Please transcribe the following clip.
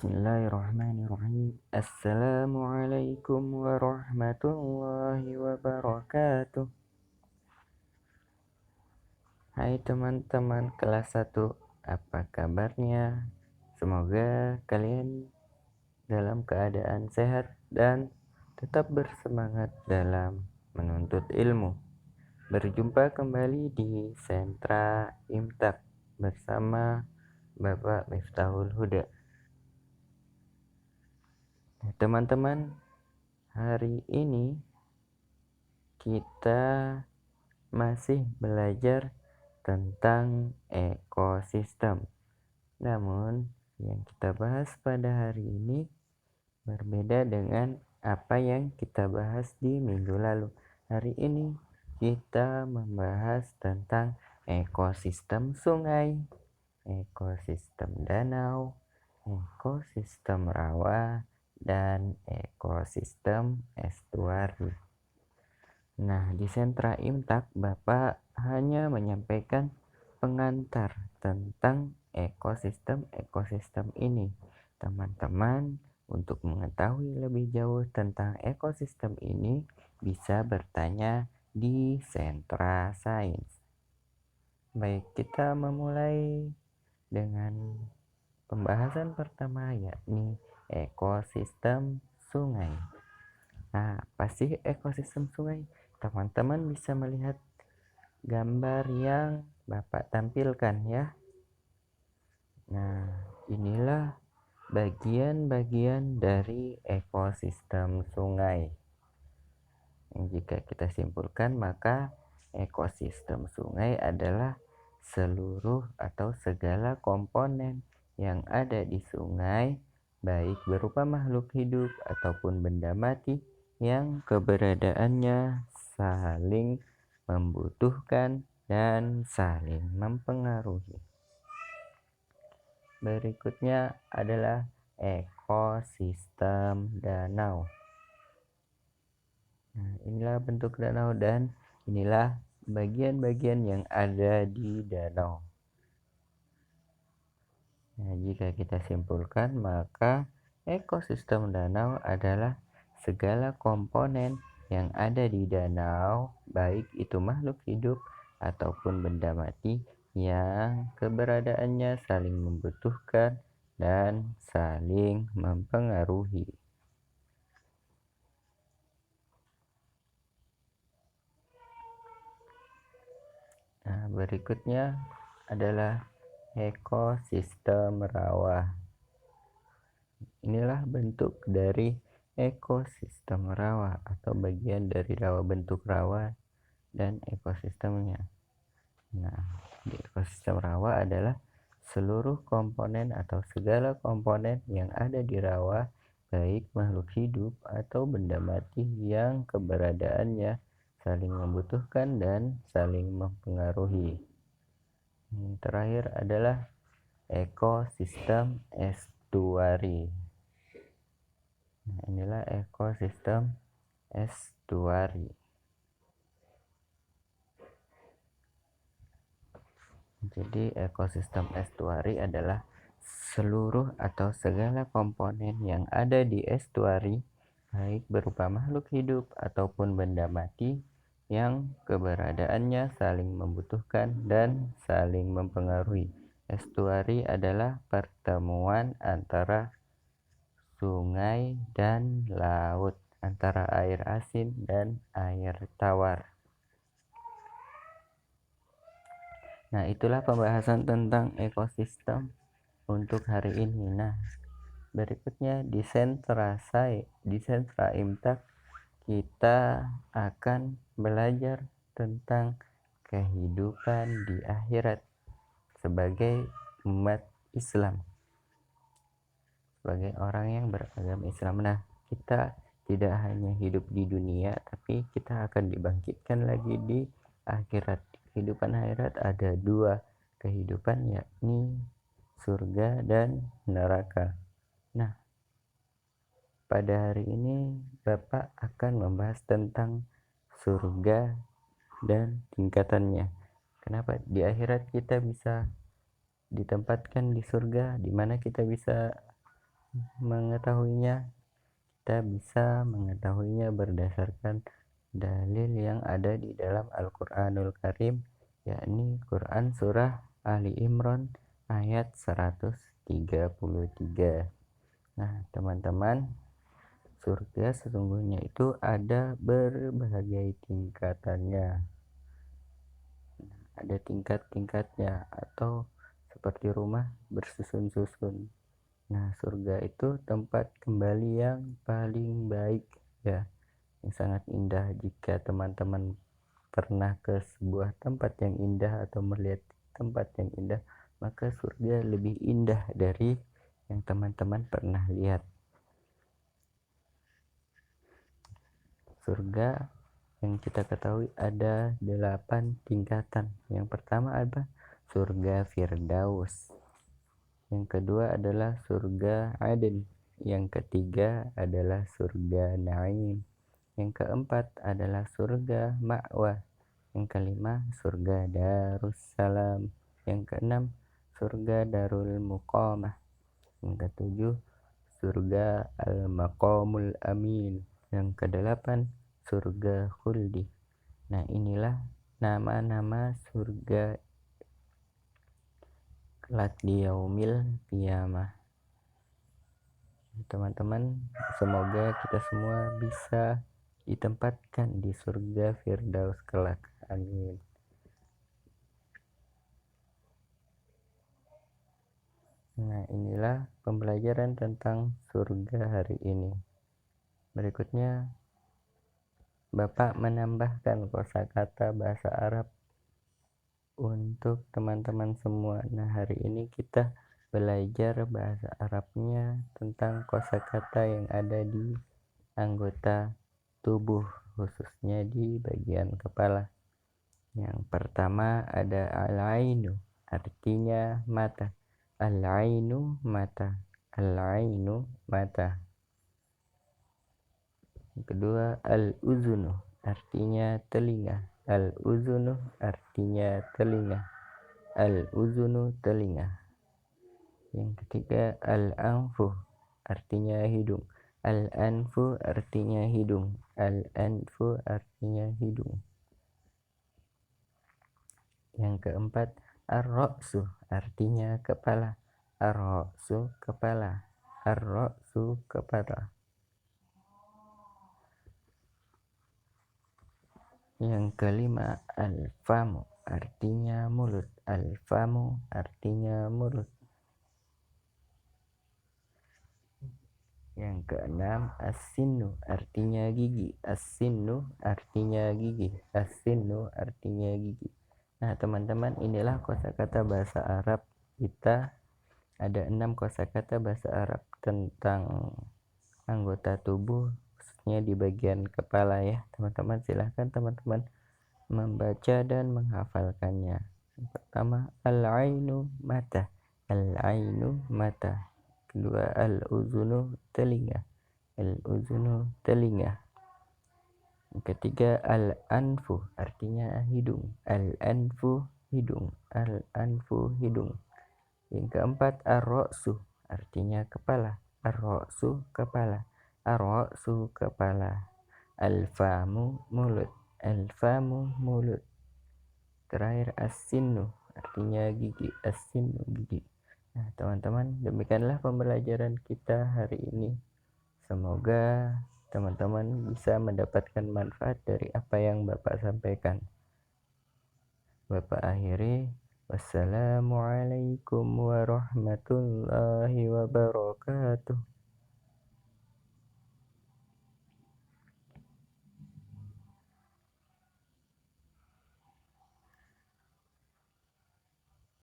Bismillahirrahmanirrahim. Assalamualaikum warahmatullahi wabarakatuh. Hai teman-teman kelas 1, apa kabarnya? Semoga kalian dalam keadaan sehat dan tetap bersemangat dalam menuntut ilmu. Berjumpa kembali di Sentra Imtak bersama Bapak Miftahul Huda. Teman-teman, hari ini kita masih belajar tentang ekosistem. Namun, yang kita bahas pada hari ini berbeda dengan apa yang kita bahas di minggu lalu. Hari ini kita membahas tentang ekosistem sungai, ekosistem danau, ekosistem rawa, dan ekosistem estuari. Nah, di Sentra Imtak Bapak hanya menyampaikan pengantar tentang ekosistem-ekosistem ini. Teman-teman, untuk mengetahui lebih jauh tentang ekosistem ini bisa bertanya di Sentra Sains. Baik, kita memulai dengan pembahasan pertama, yakni ekosistem sungai. Nah, apa sih ekosistem sungai? Teman-teman bisa melihat gambar yang Bapak tampilkan ya. Nah, inilah bagian-bagian dari ekosistem sungai. Jika kita simpulkan, maka ekosistem sungai adalah seluruh atau segala komponen yang ada di sungai, baik berupa makhluk hidup ataupun benda mati yang keberadaannya saling membutuhkan dan saling mempengaruhi. Berikutnya adalah ekosistem danau. Nah, inilah bentuk danau dan inilah bagian-bagian yang ada di danau. Nah, jika kita simpulkan, maka ekosistem danau adalah segala komponen yang ada di danau, baik itu makhluk hidup ataupun benda mati yang keberadaannya saling membutuhkan dan saling mempengaruhi. Nah, berikutnya adalah ekosistem rawa. Inilah bentuk dari ekosistem rawa atau bagian dari rawa, bentuk rawa dan ekosistemnya. Nah, di ekosistem rawa adalah seluruh komponen atau segala komponen yang ada di rawa, baik makhluk hidup atau benda mati yang keberadaannya saling membutuhkan dan saling mempengaruhi. Terakhir adalah ekosistem estuari. Nah, inilah ekosistem estuari. Jadi ekosistem estuari adalah seluruh atau segala komponen yang ada di estuari, baik berupa makhluk hidup ataupun benda mati yang keberadaannya saling membutuhkan dan saling mempengaruhi. Estuari adalah pertemuan antara sungai dan laut, antara air asin dan air tawar. Nah, itulah pembahasan tentang ekosistem untuk hari ini. Nah, berikutnya di Sentra Imtak kita akan belajar tentang kehidupan di akhirat sebagai umat Islam, sebagai orang yang beragama Islam. Nah, kita tidak hanya hidup di dunia, tapi kita akan dibangkitkan lagi di akhirat. Kehidupan akhirat ada dua kehidupan, yakni surga dan neraka. Nah, pada hari ini Bapak akan membahas tentang surga dan tingkatannya. Kenapa di akhirat kita bisa ditempatkan di surga, di mana kita bisa mengetahuinya? Kita bisa mengetahuinya berdasarkan dalil yang ada di dalam Al-Qur'anul Karim, yakni Quran surah Ali Imran ayat 133. Nah, teman-teman, surga sesungguhnya itu ada berbagai tingkatannya. Ada tingkat-tingkatnya atau seperti rumah bersusun-susun. Nah, surga itu tempat kembali yang paling baik ya, yang sangat indah. Jika teman-teman pernah ke sebuah tempat yang indah atau melihat tempat yang indah, maka surga lebih indah dari yang teman-teman pernah lihat. Surga yang kita ketahui ada 8 tingkatan. Yang pertama ada surga Firdaus. Yang kedua adalah surga Aden. Yang ketiga adalah surga Naim. Yang keempat adalah surga Ma'wa. Yang kelima surga Darussalam. Yang keenam surga Darul Muqamah. Yang ketujuh surga Al-Maqamul Amin. Yang kedelapan surga Khuldi. Nah, inilah nama-nama surga kelak di yaumil qiyamah. Teman-teman, semoga kita semua bisa ditempatkan di surga Firdaus kelak. Amin. Nah, inilah pembelajaran tentang surga hari ini. Berikutnya Bapak menambahkan kosakata bahasa Arab untuk teman-teman semua. Nah, hari ini kita belajar bahasa Arabnya tentang kosakata yang ada di anggota tubuh, khususnya di bagian kepala. Yang pertama ada al-ainu, artinya mata. Al-ainu mata. Al-ainu mata. Yang kedua al-uzunu, artinya telinga. Al-uzunu artinya telinga. Al-uzunu telinga. Yang ketiga al-anfu, artinya hidung. Al-anfu artinya hidung. Al-anfu artinya hidung. Yang keempat ar-ra'su, artinya kepala. Ar-ra'su kepala. Ar-ra'su kepala. Yang kelima al-famu, artinya mulut. Al-famu artinya mulut. Yang keenam as-sinnu, artinya gigi. As-sinnu artinya gigi. As-sinnu artinya gigi. Nah, teman-teman, inilah kosakata bahasa Arab kita. Ada 6 kosakata bahasa Arab tentang anggota tubuh, khususnya di bagian kepala ya. Teman-teman, silahkan teman-teman membaca dan menghafalkannya. Yang pertama al-ainu mata. Al-ainu mata. Kedua al-uzunu telinga. Al-uzunu telinga. Yang ketiga al-anfu, artinya hidung. Al-anfu hidung. Al-anfu hidung. Yang keempat ar-ra'su, artinya kepala. Ar-ra'su kepala. Ar-ra'su kepala. Al-famu mulut. Al-famu mulut. Terakhir as-sinnu, artinya gigi. As-sinnu gigi. Nah, teman-teman, demikianlah pembelajaran kita hari ini. Semoga teman-teman bisa mendapatkan manfaat dari apa yang Bapak sampaikan. Bapak akhiri, wassalamualaikum warahmatullahi wabarakatuh.